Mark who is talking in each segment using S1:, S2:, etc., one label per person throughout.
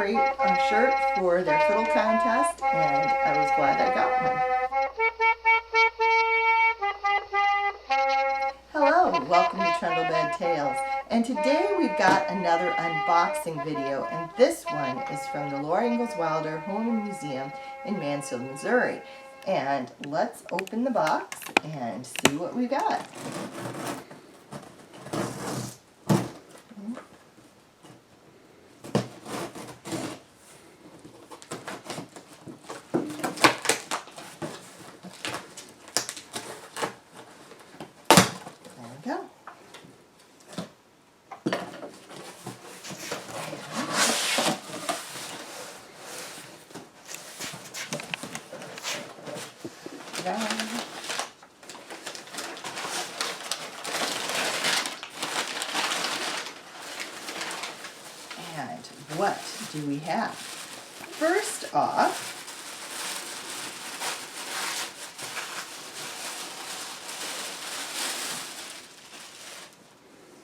S1: great shirt for their fiddle contest, and I was glad I got one. Hello, welcome to Trundlebed Tales, and today we've got another unboxing video, and this one is from the Laura Ingalls Wilder Home and Museum in Mansfield, Missouri. And let's open the box and see what we got. Go. And what do we have? First off,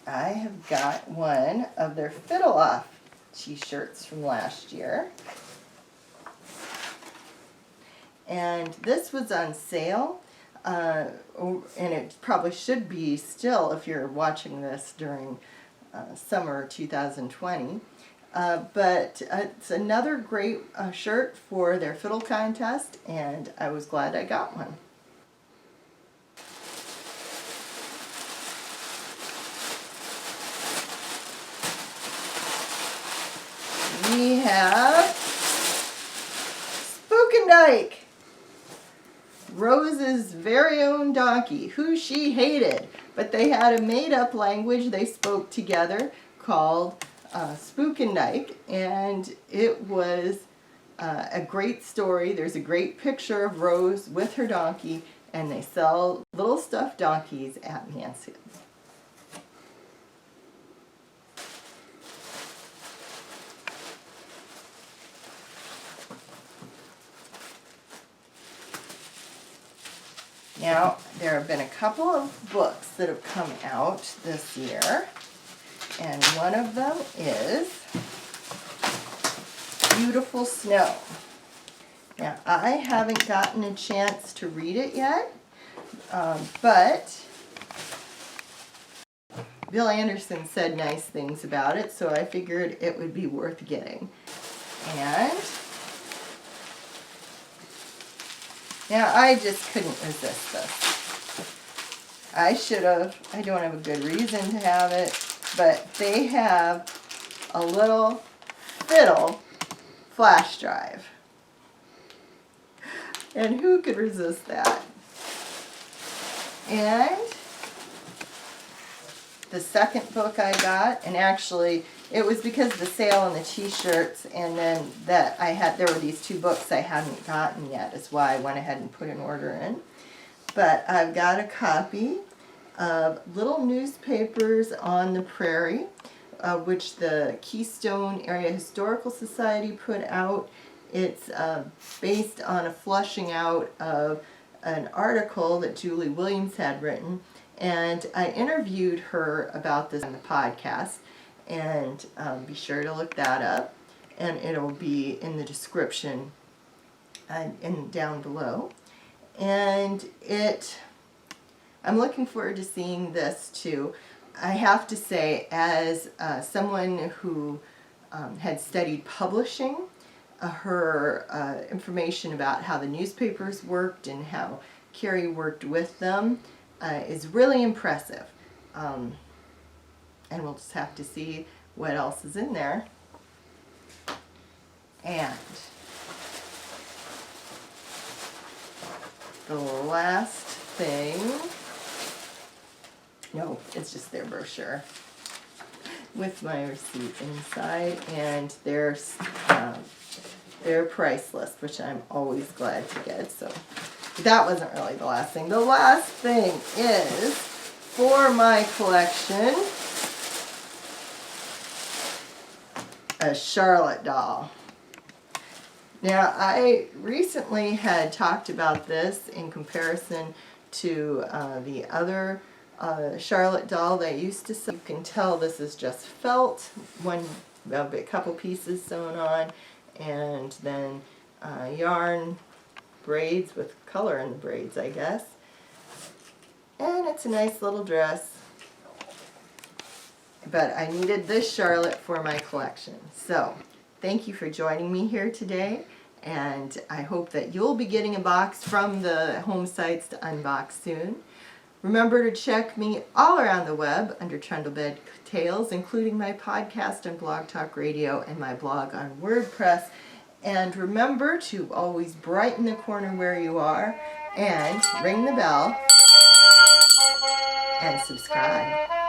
S1: I have got one of their Fiddle Off t-shirts from last year. And this was on sale, and it probably should be still if you're watching this during summer 2020. But it's another great shirt for their fiddle contest, and I was glad I got one. We have Spookendike, Rose's very own donkey, who she hated, but they had a made-up language they spoke together called Spookendike, and it was a great story. There's a great picture of Rose with her donkey, and they sell little stuffed donkeys at Mansfield. Now, there have been a couple of books that have come out this year, and one of them is Beautiful Snow. Now, I haven't gotten a chance to read it yet, but Bill Anderson said nice things about it, so I figured it would be worth getting. And now, I just couldn't resist this. I should have. I don't have a good reason to have it, but they have a little fiddle flash drive. And who could resist that? And the second book I got, and actually it was because of the sale on the t-shirts, and then that there were these two books I hadn't gotten yet, is why I went ahead and put an order in. But I've got a copy of Little Newspapers on the Prairie, which the Keystone Area Historical Society put out. It's based on a flushing out of an article that Julie Williams had written, and I interviewed her about this on the podcast. And be sure to look that up, and it'll be in the description and down below. And I'm looking forward to seeing this too. I have to say, as someone who had studied publishing, her information about how the newspapers worked and how Carrie worked with them is really impressive. And we'll just have to see what else is in there. And the last thing, no, it's just their brochure with my receipt inside and their price list, which I'm always glad to get. So that wasn't really the last thing. The last thing is for my collection, a Charlotte doll. Now, I recently had talked about this in comparison to the other Charlotte doll that I used to sell. You can tell this is just felt. One a couple pieces sewn on, and then yarn braids with color in the braids, I guess. And it's a nice little dress. But I needed this Charlotte for my collection. So, thank you for joining me here today. And I hope that you'll be getting a box from the home sites to unbox soon. Remember to check me all around the web under Trundlebed Tales, including my podcast on Blog Talk Radio and my blog on WordPress. And remember to always brighten the corner where you are and ring the bell and subscribe.